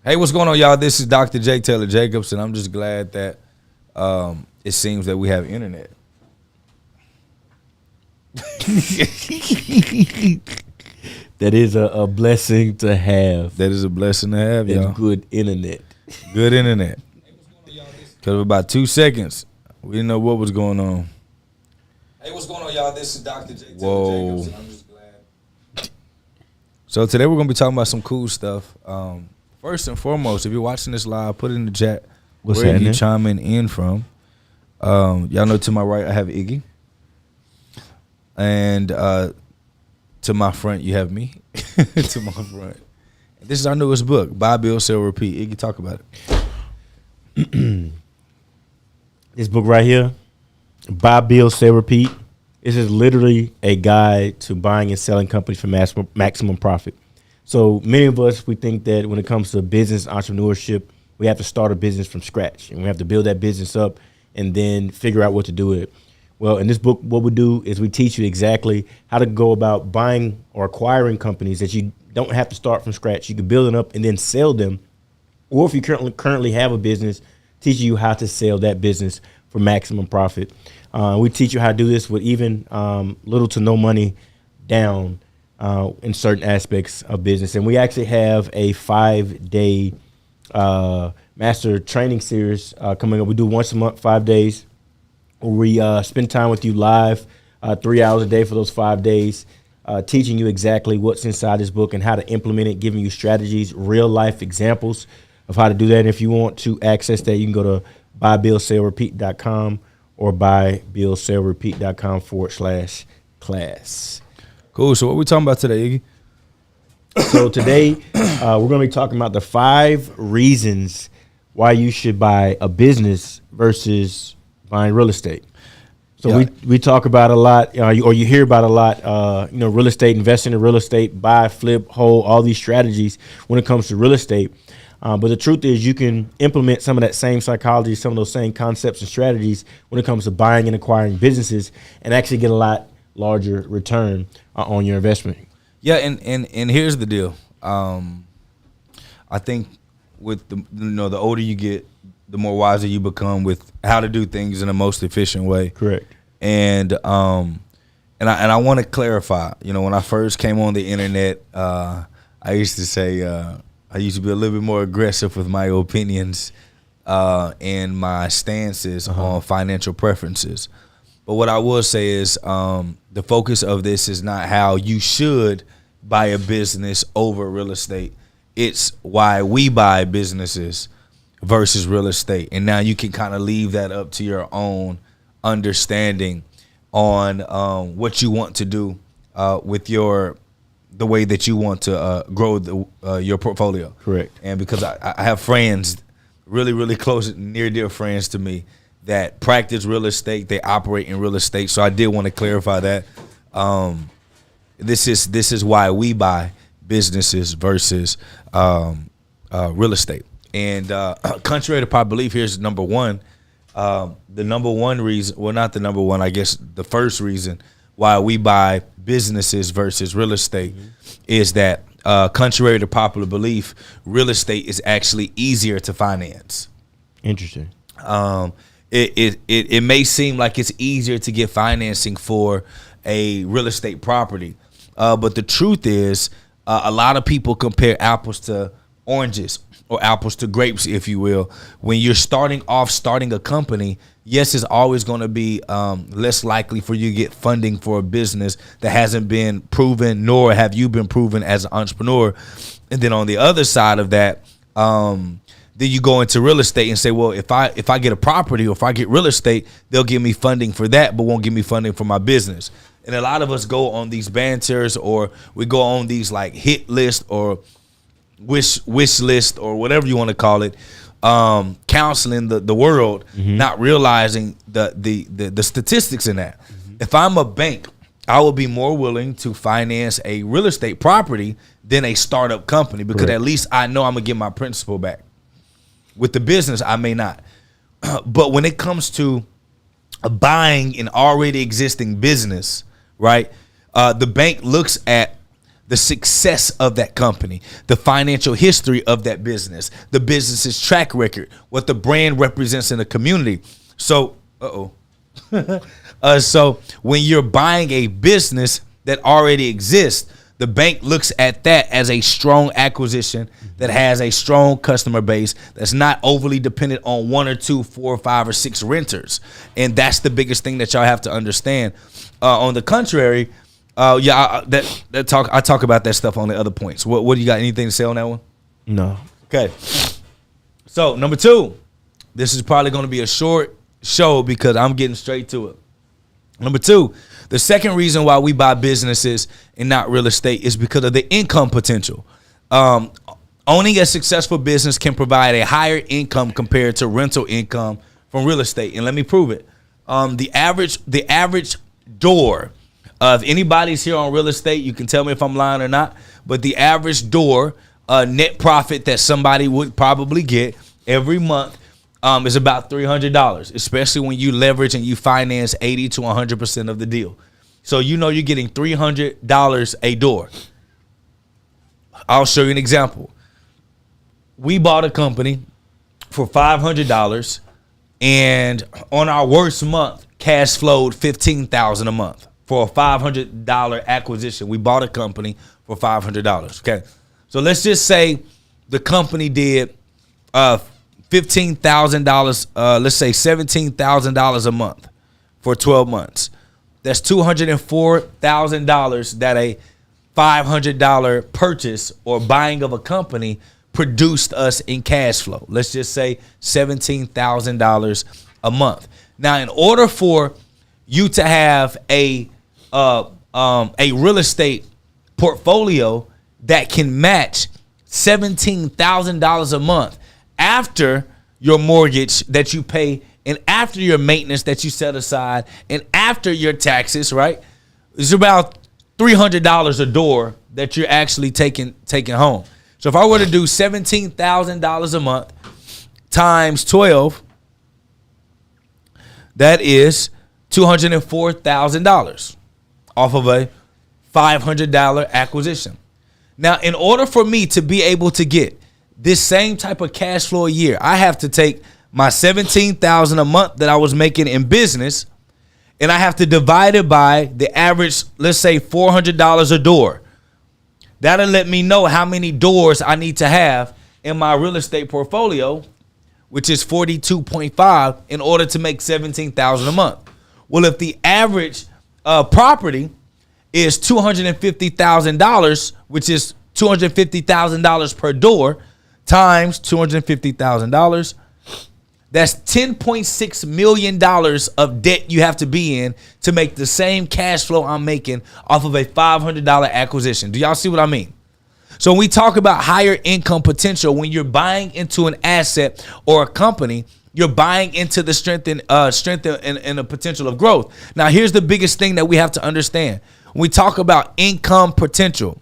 Hey, what's going on, y'all? This is Dr. J. Taylor Jacobs, and I'm just glad that it seems that we have internet. That is a blessing to have. That is a blessing to have, y'all. Good internet. Good internet. Because of about 2 seconds, we didn't know what was going on. Hey, what's going on, y'all? This is Dr. J. Taylor Whoa. Jacobs, and I'm just glad. So today we're going to be talking about some cool stuff. First and foremost, if you're watching this live, put it in the chat. What's where happening? you chiming in from. Y'all know to my right, I have Iggy. And to my front, you have me. To my front. This is our newest book, Buil, Sell, Repeat. Iggy, talk about it. This book right here, Buil, Sell, Repeat. This is literally a guide to buying and selling companies for maximum profit. So many of us, we think that when it comes to business entrepreneurship, we have to start a business from scratch, and we have to build that business up and then figure out what to do with it. Well, in this book, what we do is we teach you exactly how to go about buying or acquiring companies that you don't have to start from scratch. You can build them up and then sell them. Or if you currently have a business, teach you how to sell that business for maximum profit. We teach you how to do this with even little to no money down in certain aspects of business. And we actually have a 5-day master training series coming up. We do once a month, 5 days. We spend time with you live, 3 hours a day for those 5 days, teaching you exactly what's inside this book and how to implement it, giving you strategies, real life examples of how to do that. And if you want to access that, you can go to buybuilsellrepeat.com or buybuilsellrepeat.com/class. Cool. So what we talking about today, Iggy? So today we're going to be talking about the 5 reasons why you should buy a business versus buying real estate. So we talk about a lot, or you hear about a lot, real estate, investing in real estate, buy, flip, hold, all these strategies when it comes to real estate. But the truth is you can implement some of that same psychology, some of those same concepts and strategies when it comes to buying and acquiring businesses and actually get a lot larger return on your investment. Yeah, and here's the deal. I think with the older you get, the more wiser you become with how to do things in the most efficient way. Correct. And I want to clarify. When I first came on the internet, I used to say I used to be a little bit more aggressive with my opinions and my stances on financial preferences. But what I will say is the focus of this is not how you should buy a business over real estate. It's why we buy businesses versus real estate. And now you can kind of leave that up to your own understanding on what you want to do with the way that you want to grow your portfolio. Correct. And because I have friends, really, really close, near dear friends to me that practice real estate, they operate in real estate. So I did want to clarify that. This is why we buy businesses versus real estate. And contrary to popular belief, here's number one. The number one reason, well, not the number one, I guess the first reason why we buy businesses versus real estate is that contrary to popular belief, real estate is actually easier to finance. Interesting. It may seem like it's easier to get financing for a real estate property, but the truth is a lot of people compare apples to oranges or apples to grapes, if you will. When you're starting a company, yes, it's always going to be less likely for you to get funding for a business that hasn't been proven, nor have you been proven as an entrepreneur. And then on the other side of that, then you go into real estate and say, well, if I get a property or if I get real estate, they'll give me funding for that, but won't give me funding for my business. And a lot of us go on these banters, or we go on these like hit list or wish list or whatever you want to call it, counseling the world, not realizing the statistics in that. If I'm a bank, I will be more willing to finance a real estate property than a startup company, because Correct. at least I know I'm gonna get my principal back. With the business, I may not. But when it comes to buying an already existing business, right? The bank looks at the success of that company, the financial history of that business, the business's track record, what the brand represents in the community. So, so when you're buying a business that already exists, the bank looks at that as a strong acquisition that has a strong customer base that's not overly dependent on 1 or 2, 4 or 5 or 6 renters. And that's the biggest thing that y'all have to understand. On the contrary, I talk about that stuff on the other points. What do you got? Anything to say on that one? No. Okay. So number 2, this is probably going to be a short show because I'm getting straight to it. Number 2, the second reason why we buy businesses and not real estate is because of the income potential. Owning a successful business can provide a higher income compared to rental income from real estate, and let me prove it. The average door of anybody's here on real estate, you can tell me if I'm lying or not, but the average door net profit that somebody would probably get every month is about $300, especially when you leverage and you finance 80 to 100% of the deal. So you're getting $300 a door. I'll show you an example. We bought a company for $500, and on our worst month, cash flowed $15,000 a month for a $500 acquisition. We bought a company for $500. Okay, so let's just say the company did $15,000. Let's say $17,000 a month for 12 months. That's $204,000 that a $500 purchase or buying of a company produced us in cash flow. Let's just say $17,000 a month. Now, in order for you to have a real estate portfolio that can match $17,000 a month after your mortgage that you pay and after your maintenance that you set aside and after your taxes, right? It's about $300 a door that you're actually taking home. So if I were to do $17,000 a month times 12, that is $204,000 off of a $500 acquisition. Now, in order for me to be able to get this same type of cash flow a year, I have to take my $17,000 a month that I was making in business, and I have to divide it by the average, let's say $400 a door. That'll let me know how many doors I need to have in my real estate portfolio, which is 42.5, in order to make $17,000 a month. Well, if the average property is $250,000, which is $250,000 per door, times $250,000, that's $10.6 million of debt you have to be in to make the same cash flow I'm making off of a $500 acquisition. Do y'all see what I mean? So when we talk about higher income potential, when you're buying into an asset or a company, you're buying into the strength and the potential of growth. Now, here's the biggest thing that we have to understand. When we talk about income potential,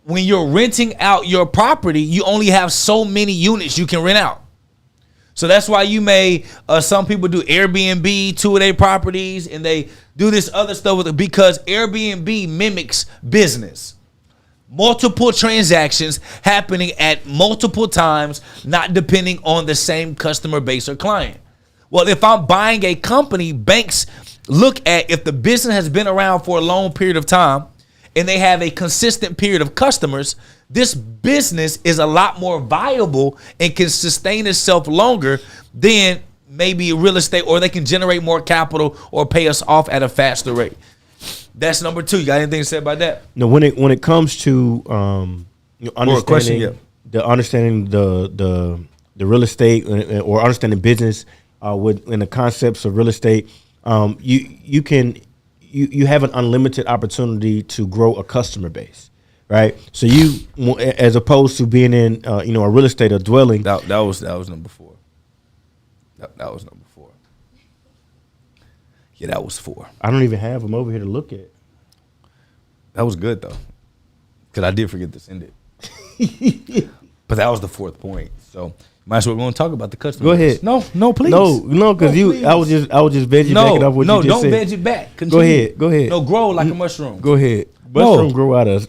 when you're renting out your property, you only have so many units you can rent out. So that's why you may, some people do Airbnb, 2 of their properties, and they do this other stuff with it because Airbnb mimics business. Multiple transactions happening at multiple times, not depending on the same customer base or client. Well, if I'm buying a company, banks look at if the business has been around for a long period of time and they have a consistent period of customers, this business is a lot more viable and can sustain itself longer than maybe real estate, or they can generate more capital or pay us off at a faster rate. That's number 2. You got anything to say about that? No, when it comes to understanding the real estate or understanding business in the concepts of real estate, you have an unlimited opportunity to grow a customer base, right? So you, as opposed to being in a real estate or dwelling. That was number 4. That was number 4. Yeah, that was 4. I don't even have them over here to look at. That was good though, because I did forget to send it. But that was the 4th point. So might as well we're gonna talk about the customer. Go ahead. No, please. No, because I was just vegging backing up what you just said. No, don't veg it back. Continue. Go ahead. No, grow like a mushroom. Go ahead. Mushroom grow out of.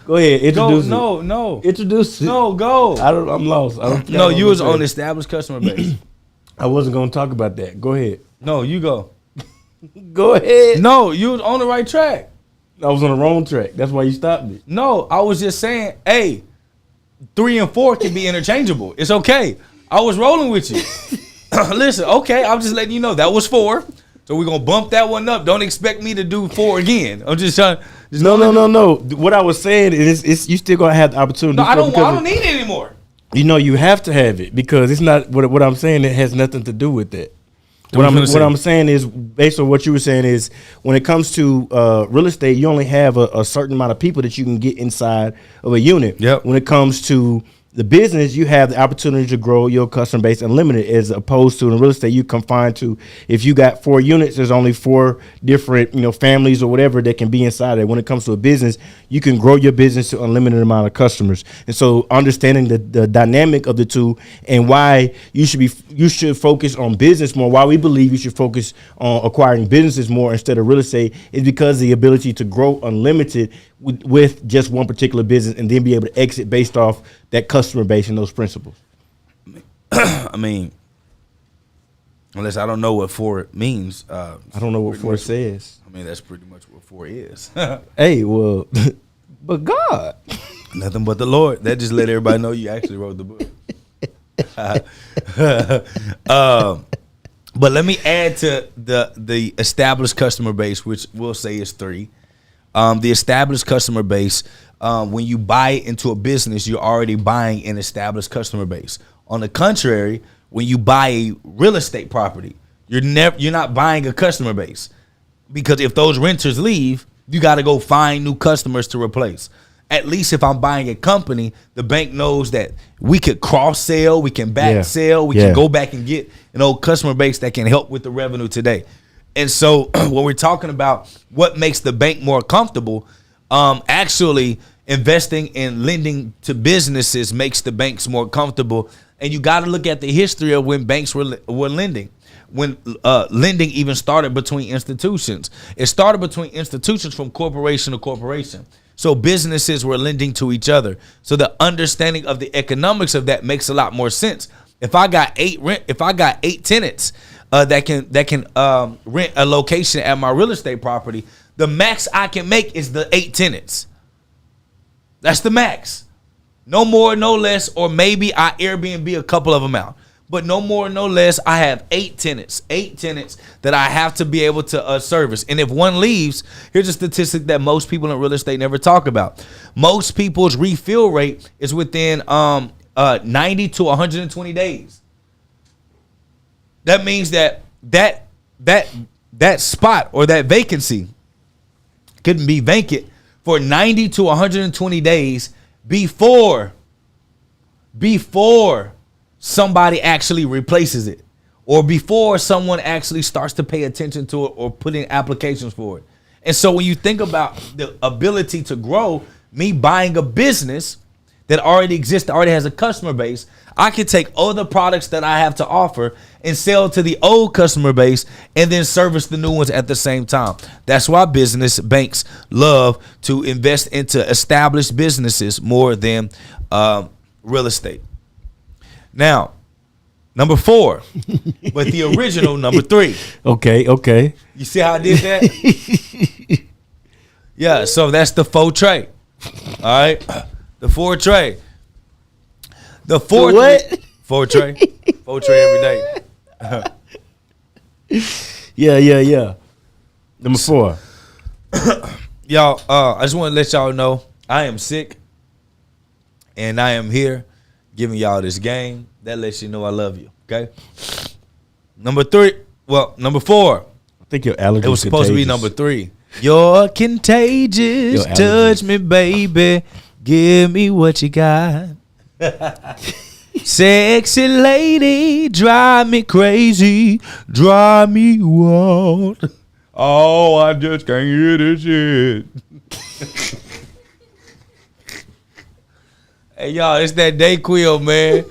Go ahead, introduce it. No. Introduce it. No, go. I'm lost. No, you was on established customer base. I wasn't gonna talk about that. Go ahead. No, you go. Go ahead. No, you was on the right track. I was on the wrong track. That's why you stopped me. No, I was just saying, hey, 3 and 4 can be interchangeable. It's okay. I was rolling with you. Listen, okay, I'm just letting you know that was 4. So we're gonna bump that one up. Don't expect me to do 4 again. I'm just trying. No. What I was saying is you still gonna have the opportunity. No, I don't need it anymore. You know, you have to have it because it's not what I'm saying. It has nothing to do with that. What I'm saying is, based on what you were saying, is when it comes to real estate, you only have a certain amount of people that you can get inside of a unit. Yep. When it comes to the business, you have the opportunity to grow your customer base unlimited, as opposed to in real estate, you confined to, if you got 4 units, there's only 4 different, families or whatever that can be inside it. When it comes to a business, you can grow your business to unlimited amount of customers. And so understanding the dynamic of the two and why you should focus on business more, why we believe you should focus on acquiring businesses more instead of real estate, is because the ability to grow unlimited with just one particular business and then be able to exit based off that customer base and those principles. I mean, unless I don't know what 4 means. I don't know what 4 says. I mean, that's pretty much what 4 is. Hey, well, but God. Nothing but the Lord. That just let everybody know you actually wrote the book. But let me add to the established customer base, which we'll say is 3. The established customer base, when you buy into a business, you're already buying an established customer base. On the contrary, when you buy a real estate property, you're not buying a customer base, because if those renters leave, you got to go find new customers to replace. At least if I'm buying a company, the bank knows that we could cross sell, we can back sell, we can go back and get an old customer base that can help with the revenue today. And so when we're talking about what makes the bank more comfortable, actually investing in lending to businesses makes the banks more comfortable. And you got to look at the history of when banks were lending. When lending even started between institutions. It started between institutions from corporation to corporation. So businesses were lending to each other. So the understanding of the economics of that makes a lot more sense. If I got 8 tenants that can rent a location at my real estate property, the max I can make is the 8 tenants. That's the max. No more, no less, or maybe I Airbnb a couple of them out. But no more, no less, I have 8 tenants that I have to be able to service. And if one leaves, here's a statistic that most people in real estate never talk about. Most people's refill rate is within 90 to 120 days. That means that spot or that vacancy couldn't be vacant for 90 to 120 days before somebody actually replaces it, or before someone actually starts to pay attention to it or put in applications for it. And so when you think about the ability to grow, me buying a business that already exists, that already has a customer base, I can take other products that I have to offer and sell to the old customer base and then service the new ones at the same time. That's why business banks love to invest into established businesses more than real estate. Now, number 4, but the original number 3. Okay. You see how I did that? Yeah, so that's the 4 trade. All right, the 4 trade. The 4 what? 4 trade. 4 trade every day. Yeah. Number 4. Y'all, I just want to let y'all know I am sick, and I am here giving y'all this game. That lets you know I love you. Okay. Number 4. I think your allergy. It was supposed to be number 3. You're contagious. Touch me, baby. Give me what you got. Sexy lady, drive me crazy, drive me wild. Oh, I just can't hear this shit. Hey, y'all, it's that Dayquil, man.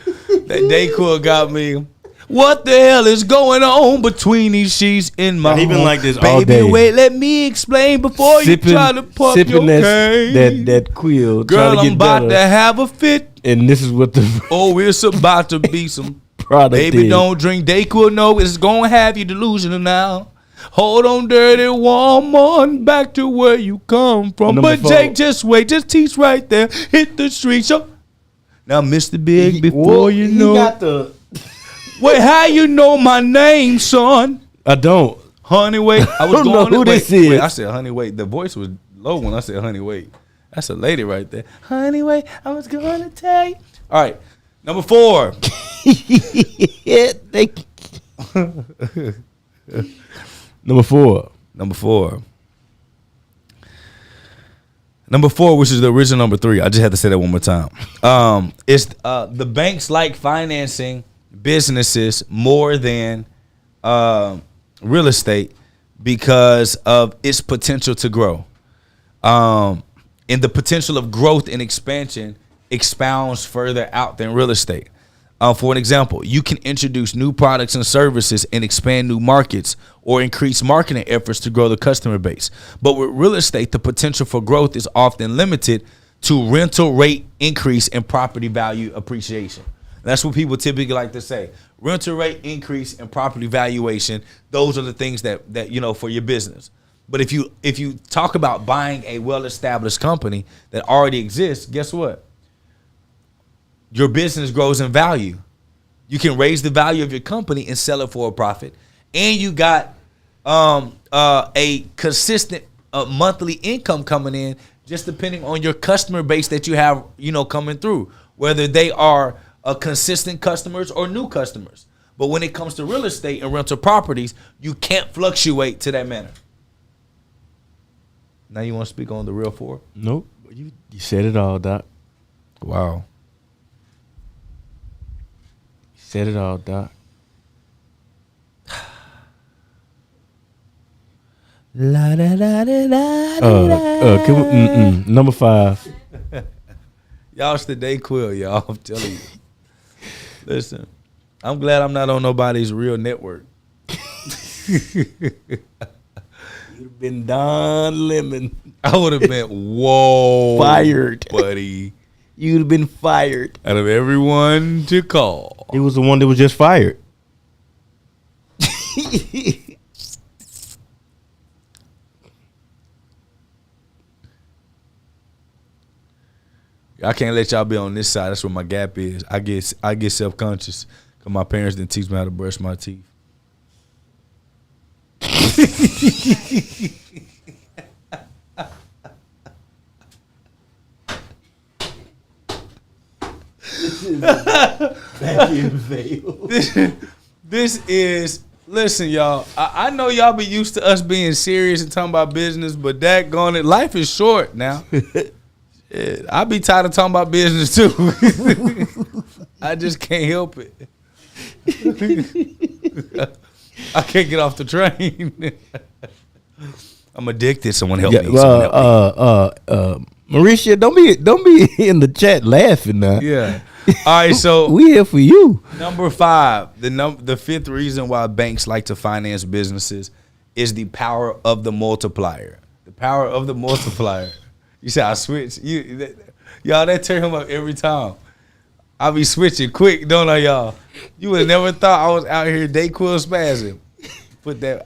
That Dayquil got me. What the hell is going on between these sheets in my Now, he been home? like this Baby, all day. wait, let me explain before you try to pump your cane. that quill. Girl, trying to I'm get about better. to have a fit. And this is what the Oh, it's about to be some product baby, is. don't drink Dayquil. No, it's gonna have you delusional now. Hold on, dirty woman, back to where you come from. Number But 4. Jake, just wait, just teach right there. Hit the street. So now, Mr. Big, before you he know, got the. wait, how you know my name, son? I don't. Honey, wait. I was don't going know who wait, this is. Wait, I said, honey, wait. The voice was low when I said, honey, wait. That's a lady right there. Honey, wait. I was gonna tell you. All right, number 4. Yeah, Number 4. Number 4. Number 4, which is the original number 3. I just had to say that one more time. It's the banks like financing businesses more than real estate because of its potential to grow. And the potential of growth and expansion expounds further out than real estate. For an example, you can introduce new products and services and expand new markets or increase marketing efforts to grow the customer base. But with real estate, the potential for growth is often limited to rental rate increase and property value appreciation. That's what people typically like to say. Rental rate increase and property valuation, those are the things that you know for your business. But if you talk about buying a well-established company that already exists, guess what? Your business grows in value. You can raise the value of your company and sell it for a profit. And you got a consistent monthly income coming in just depending on your customer base that you have, coming through, whether they are consistent customers or new customers. But when it comes to real estate and rental properties, you can't fluctuate to that manner. Now you want to speak on the real 4? Nope. You said it all, Doc. Wow. Said it all, Doc. La da da da da. Can we, number 5. Y'all should Dayquil, y'all. I'm telling you. Listen, I'm glad I'm not on nobody's real network. You'd have been Don Lemon. I would have been Fired. buddy. You'd have been fired. Out of everyone to call. He was the one that was just fired. I can't let y'all be on this side. That's where my gap is. I get self-conscious because my parents didn't teach me how to brush my teeth. This is, listen, y'all. I know y'all be used to us being serious and talking about business, but daggone it, life is short now. Shit, I be tired of talking about business too. I just can't help it. I can't get off the train. I'm addicted. Someone help me. Mauricia, don't be in the chat laughing now. Yeah. All right, so we here for you. Number 5, the fifth reason why banks like to finance businesses is the power of the multiplier. The power of the multiplier. You say I switch. Y'all, that turn him up every time. I be switching quick, don't I, y'all? You would have never thought I was out here Dayquil spazzing.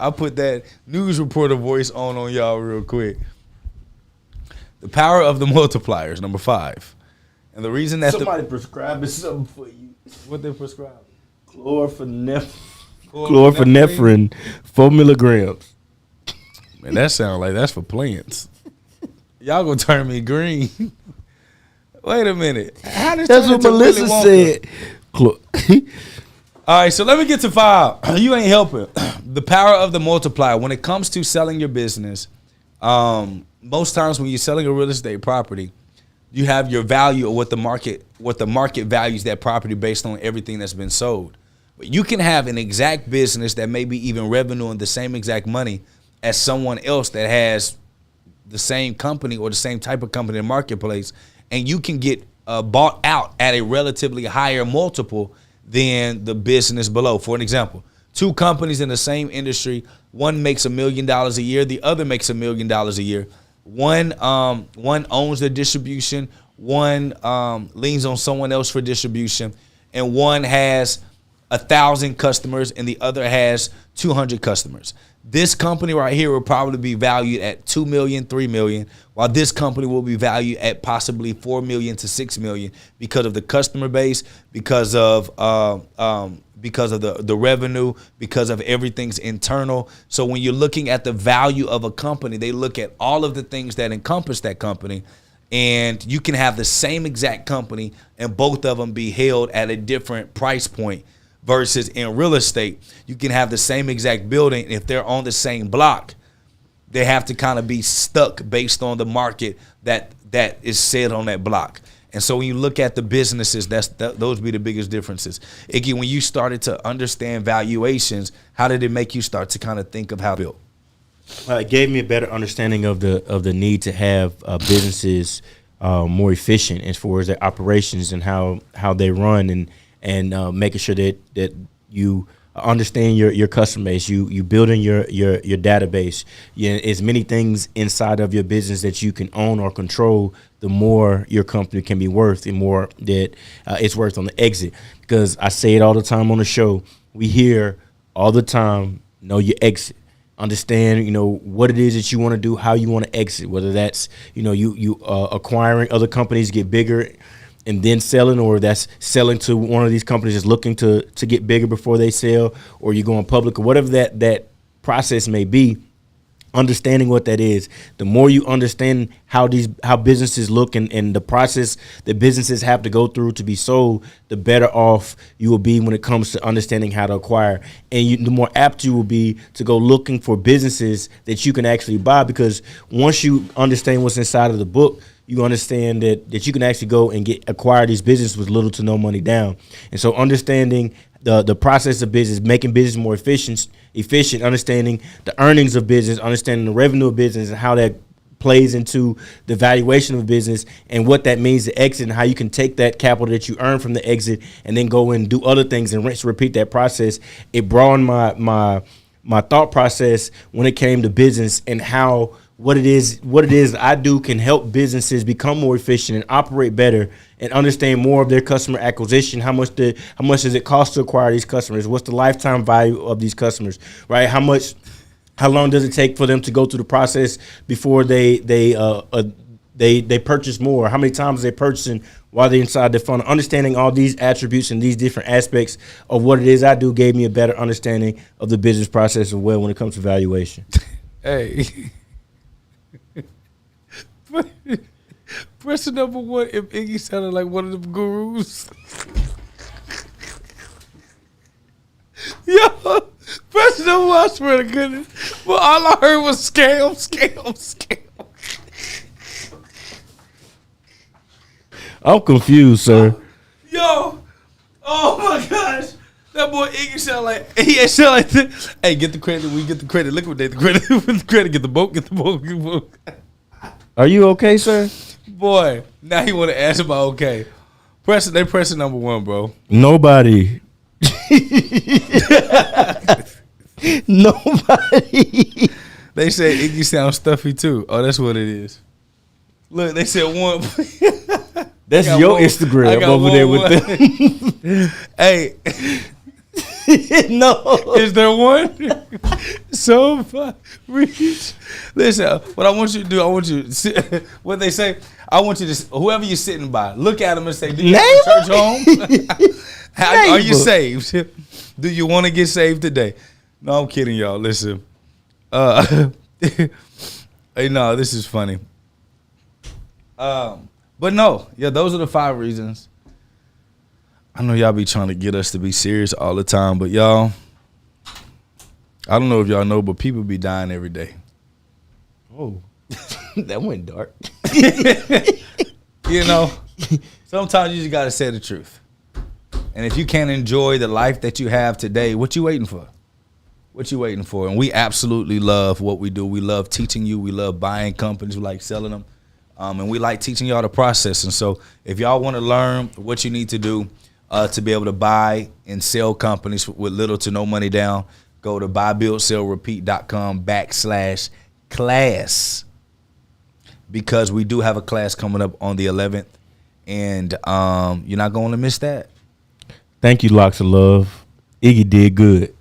I put that news reporter voice on y'all real quick. The power of the multipliers, number 5. And the reason that somebody prescribing something for you. What they prescribe? Chlorphenephrine, 4 milligrams. Man, that sounds like that's for plants. Y'all gonna turn me green. Wait a minute. How does That's what Melissa said. All right, so let me get to 5. You ain't helping. The power of the multiplier. When it comes to selling your business, most times when you're selling a real estate property, you have your value of what the market values that property based on everything that's been sold. But you can have an exact business that may be even revenue and the same exact money as someone else that has the same company or the same type of company in the marketplace, and you can get bought out at a relatively higher multiple than the business below. For an example, two companies in the same industry, one makes $1 million a year, the other makes $1 million a year. One owns the distribution, one leans on someone else for distribution, and one has 1,000 customers and the other has 200 customers. This company right here will probably be valued at $2 million, $3 million, while this company will be valued at possibly $4 million to $6 million because of the customer base, because of the revenue, because of everything's internal. So when you're looking at the value of a company, they look at all of the things that encompass that company, and you can have the same exact company and both of them be held at a different price point. Versus in real estate, you can have the same exact building. If they're on the same block, they have to kind of be stuck based on the market that is said on that block. And so when you look at the businesses, those be the biggest differences. Iggy, when you started to understand valuations, how did it make you start to kind of think of how to build? It gave me a better understanding of the need to have businesses more efficient as far as their operations and how they run, and making sure that you understand your customer base, you building your database. As many things inside of your business that you can own or control, the more your company can be worth, the more that it's worth on the exit. Because I say it all the time on the show, we hear all the time, know your exit. Understand, what it is that you want to do, how you want to exit, whether that's, you acquiring other companies, get bigger, and then selling, or that's selling to one of these companies that's looking to get bigger before they sell, or you're going public, or whatever that process may be. Understanding what that is, the more you understand how businesses look and the process that businesses have to go through to be sold, the better off you will be when it comes to understanding how to acquire. And the more apt you will be to go looking for businesses that you can actually buy, because once you understand what's inside of the book, you understand that you can actually go and acquire these businesses with little to no money down. And so understanding the process of business, making business more efficient, understanding the earnings of business, understanding the revenue of business, and how that plays into the valuation of business and what that means to exit, and how you can take that capital that you earn from the exit and then go and do other things and rinse, repeat that process. It broadened my thought process when it came to business, and how what it is I do can help businesses become more efficient and operate better, and understand more of their customer acquisition. How much does it cost to acquire these customers? What's the lifetime value of these customers, right? How long does it take for them to go through the process before they purchase more? How many times are they purchasing while they're inside the funnel? Understanding all these attributes and these different aspects of what it is I do gave me a better understanding of the business process as well when it comes to valuation. Hey. Question number one, if Iggy sounded like one of them gurus. Yo, question number one, I swear to goodness. But all I heard was scam. I'm confused, sir. Yo, oh my gosh. That boy Iggy sound like this. Hey, get the credit, we get the credit. Liquidate the credit, with the credit, get the boat. Are you okay, sir? Boy, now he want to ask about okay. They pressing number one, bro. Nobody. Nobody. They said Iggy sounds stuffy too. Oh, that's what it is. Look, they said one. That's your Instagram over there with them. Hey. No. Is there one? So reach. Listen, what I want you to do, I want you to sit, what they say, I want you to, whoever you're sitting by, look at them and say, do you have a church home? Are you saved? Do you want to get saved today? No, I'm kidding, y'all. Listen. Hey, no, this is funny. But no, yeah, those are the 5 reasons. I know y'all be trying to get us to be serious all the time, but y'all, I don't know if y'all know, but people be dying every day. Oh, that went dark. Sometimes you just got to say the truth. And if you can't enjoy the life that you have today, what you waiting for? What you waiting for? And we absolutely love what we do. We love teaching you. We love buying companies. We like selling them. And we like teaching y'all the process. And so if y'all want to learn what you need to do, to be able to buy and sell companies with little to no money down, go to buybuildsellrepeat.com/class, because we do have a class coming up on the 11th, and you're not going to miss that. Thank you, Locks of Love. Iggy did good.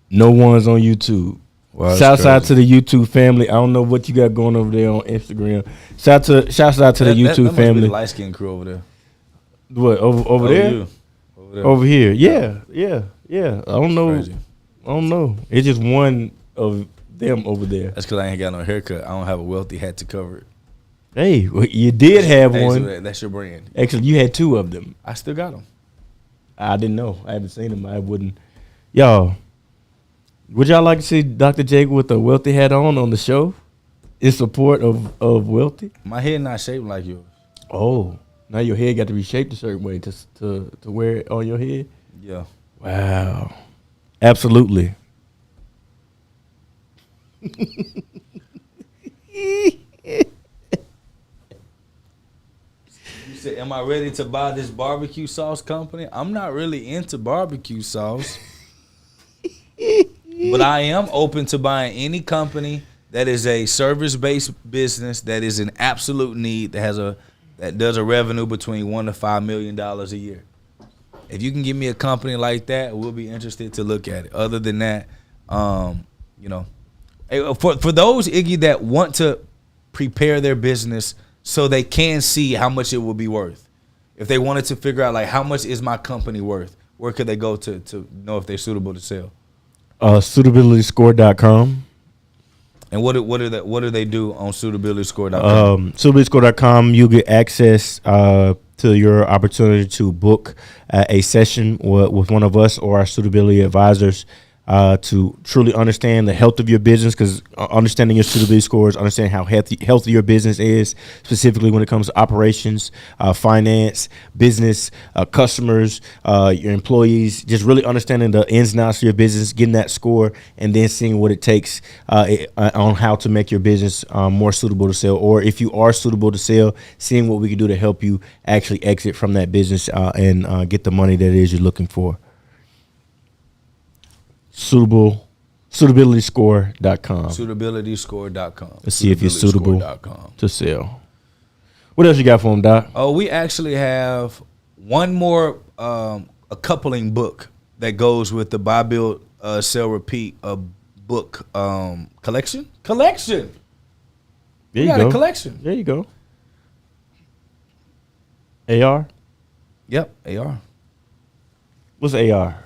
No one's on YouTube. Wow, Shouts out to the YouTube family. I don't know what you got going over there on Instagram. Shouts out to the YouTube that family. Light skinned crew over there. What over there? You. Over here. Yeah. I don't know. Crazy. I don't know. It's just one of them over there. That's because I ain't got no haircut. I don't have a wealthy hat to cover it. Hey, well, you did have one. So that's your brand. Actually, you had two of them. I still got them. I didn't know. I haven't seen them. I wouldn't. Y'all, would y'all like to see Dr. Jake with a wealthy hat on the show in support of wealthy? My head not shaped like yours. Oh, now your head got to be shaped a certain way to wear it on your head? Yeah. Wow. Absolutely. You said, am I ready to buy this barbecue sauce company? I'm not really into barbecue sauce. But I am open to buying any company that is a service-based business that is in absolute need, that does a revenue between $1 to $5 million a year. If you can give me a company like that, we'll be interested to look at it. Other than that, for those, Iggy, that want to prepare their business so they can see how much it will be worth. If they wanted to figure out, like, how much is my company worth, where could they go to know if they're suitable to sell? Suitabilityscore.com. And what do they do on suitabilityscore.com? Suitabilityscore.com, you get access to your opportunity to book a session with one of us or our suitability advisors to truly understand the health of your business, because understanding your suitability scores, understanding how healthy your business is, specifically when it comes to operations, finance, business, customers, your employees, just really understanding the ins and outs of your business, getting that score, and then seeing what it takes on how to make your business more suitable to sell. Or if you are suitable to sell, seeing what we can do to help you actually exit from that business and get the money that it is you're looking for. Suitabilityscore.com. Suitabilityscore.com. Let's see if you're suitable to sell. What else you got for him, Doc? Oh, we actually have one more a coupling book that goes with the Buy, Build, Sell, Repeat book collection. Collection. There we you got go. a collection. There you go. AR? Yep, AR. What's AR?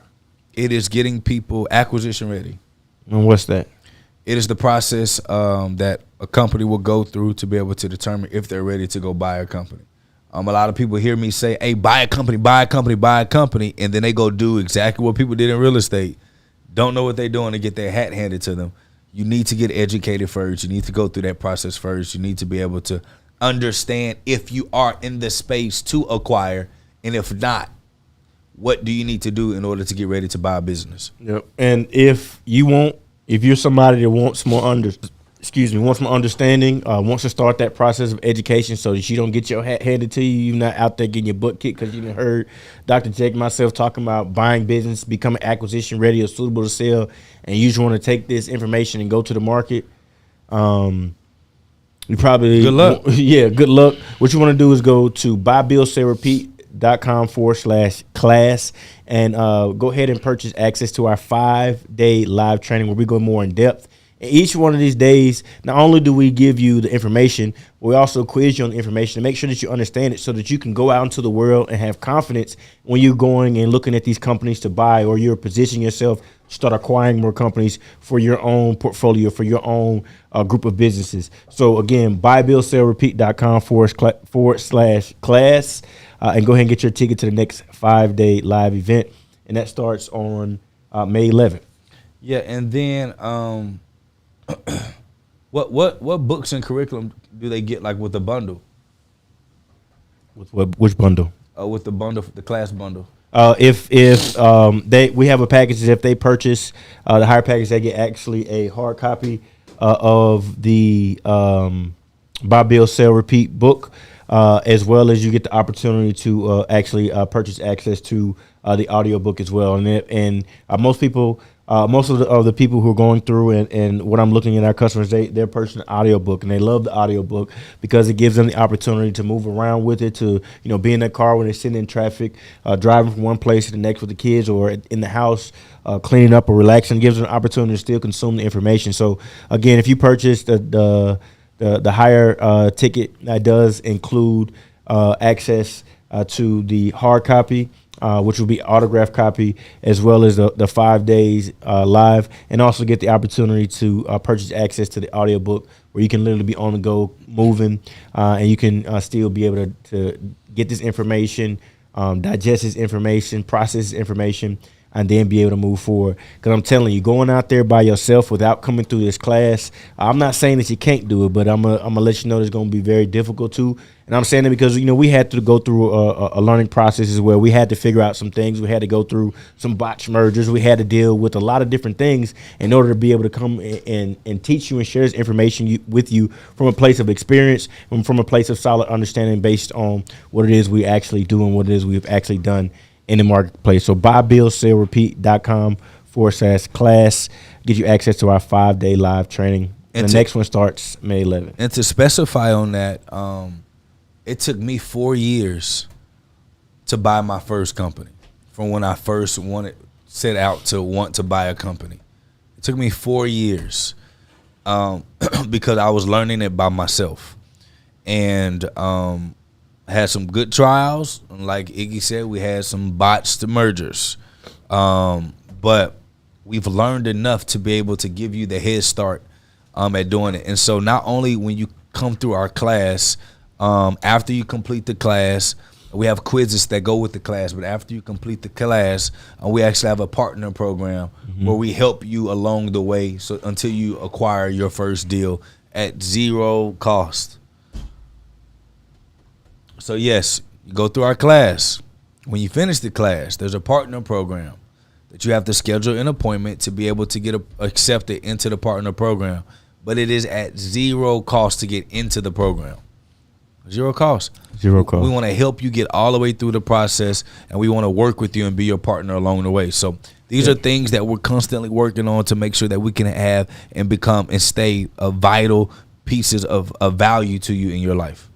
It is getting people acquisition ready. And what's that? It is the process that a company will go through to be able to determine if they're ready to go buy a company. A lot of people hear me say, hey, buy a company, buy a company, buy a company, and then they go do exactly what people did in real estate. Don't know what they're doing to get their hat handed to them. You need to get educated first. You need to go through that process first. You need to be able to understand if you are in the space to acquire, and if not, what do you need to do in order to get ready to buy a business? Yep. And if you're somebody that wants more understanding, wants to start that process of education so that you don't get your hat handed to you, you're not out there getting your butt kicked because you done heard Dr. Jake and myself talking about buying business, becoming acquisition ready or suitable to sell, and you just want to take this information and go to the market, you probably good luck. Yeah, good luck. What you want to do is go to buybuildsellrepeat.com/class and go ahead and purchase access to our 5-day live training where we go more in depth. And each one of these days, not only do we give you the information, we also quiz you on the information to make sure that you understand it so that you can go out into the world and have confidence when you're going and looking at these companies to buy, or you're positioning yourself to start acquiring more companies for your own portfolio, for your own group of businesses. So again, buybuildsellrepeat.com/class and go ahead and get your ticket to the next 5-day live event. And that starts on May 11th. Yeah, and then what books and curriculum do they get, like, with the bundle? Which bundle? With the bundle, the class bundle. If we have a package, if they purchase the higher package, they get actually a hard copy of the Buy, Build, Sell, Repeat book. as well as you get the opportunity to actually purchase access to the audiobook as well. And most people, most of the people who are going through and what I'm looking at our customers, they're purchasing an audiobook, and they love the audiobook because it gives them the opportunity to move around with it, to be in their car when they're sitting in traffic, driving from one place to the next with the kids, or in the house cleaning up or relaxing. It gives them an opportunity to still consume the information. So again, if you purchase the higher ticket, that does include access to the hard copy, which will be autographed copy, as well as the 5 days live, and also get the opportunity to purchase access to the audiobook, where you can literally be on the go, moving, and you can still be able to get this information, digest this information, process this information, and then be able to move forward. Because I'm telling you, going out there by yourself without coming through this class, I'm not saying that you can't do it, but I'm gonna let you know it's gonna be very difficult too. And I'm saying that because we had to go through a learning process where we had to figure out some things. We had to go through some botch mergers. We had to deal with a lot of different things in order to be able to come and teach you and share this information with you from a place of experience and from a place of solid understanding based on what it is we actually do and what it is we've actually done in the marketplace. So buybuildsailrepeat.com/class gives you access to our 5-day live training. And the next one starts May 11th. And to specify on that, it took me 4 years to buy my first company. From when I first set out to want to buy a company, it took me 4 years because I was learning it by myself, and had some good trials. Like Iggy said, we had some botched mergers, but we've learned enough to be able to give you the head start at doing it. And so not only when you come through our class, after you complete the class, we have quizzes that go with the class, but after you complete the class, we actually have a partner program where we help you along the way, so until you acquire your first deal at zero cost. So yes, you go through our class. When you finish the class, there's a partner program that you have to schedule an appointment to be able to get accepted into the partner program. But it is at zero cost to get into the program. Zero cost. Zero cost. We want to help you get all the way through the process, and we want to work with you and be your partner along the way. So these are things that we're constantly working on to make sure that we can have and become and stay vital pieces of value to you in your life.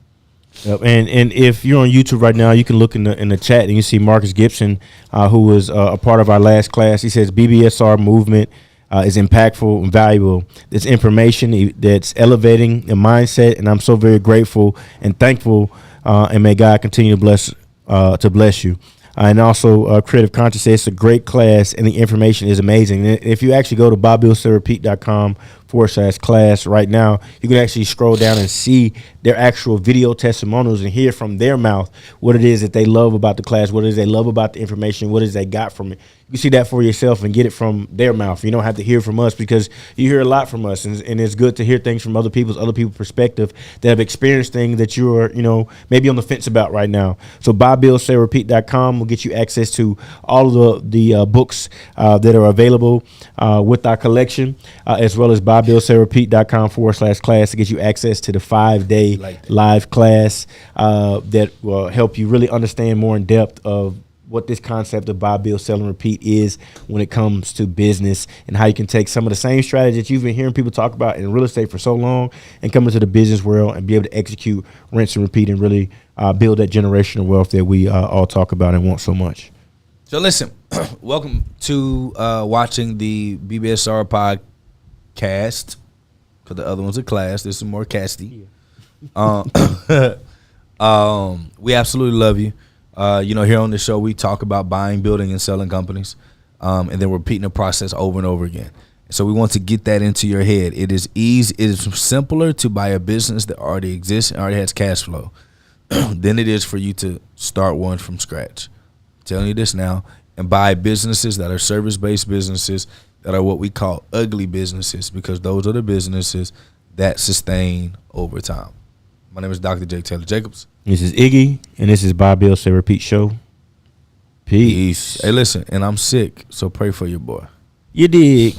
Yep. And if you're on YouTube right now, you can look in the chat and you see Marcus Gibson, who was a part of our last class. He says BBSR movement is impactful and valuable. It's information that's elevating the mindset, and I'm so very grateful and thankful. And may God continue to bless you. And also, Creative Conscious says it's a great class, and the information is amazing. And if you actually go to buybuildsailrepeat.com/class right now, you can actually scroll down and see their actual video testimonials and hear from their mouth what it is that they love about the class, what it is they love about the information, what it is they got from it. You see that for yourself and get it from their mouth. You don't have to hear from us, because you hear a lot from us, and it's good to hear things from other people's perspective that have experienced things that you're, maybe on the fence about right now. So buybuildsailrepeat.com will get you access to all of the books that are available with our collection, as well as buybuildsailrepeat.com/class to get you access to the 5-day live class that will help you really understand more in depth of what this concept of buy, build, sell, and repeat is when it comes to business, and how you can take some of the same strategies that you've been hearing people talk about in real estate for so long and come into the business world and be able to execute, rinse, and repeat, and really build that generational wealth that we all talk about and want so much. So listen, welcome to watching the BBSR podcast, because the other one's a class. This is more casty. We absolutely love you. Here on the show, we talk about buying, building, and selling companies, and then repeating the process over and over again. So we want to get that into your head. It is easy. It is simpler to buy a business that already exists and already has cash flow than it is for you to start one from scratch. I'm telling you this now, and buy businesses that are service-based businesses that are what we call ugly businesses, because those are the businesses that sustain over time. My name is Dr. J. Tayler Jacobs. This is Iggy, and this is Buy, Build, Say, Repeat Show. Peace. Hey, listen, and I'm sick, so pray for your boy. You dig.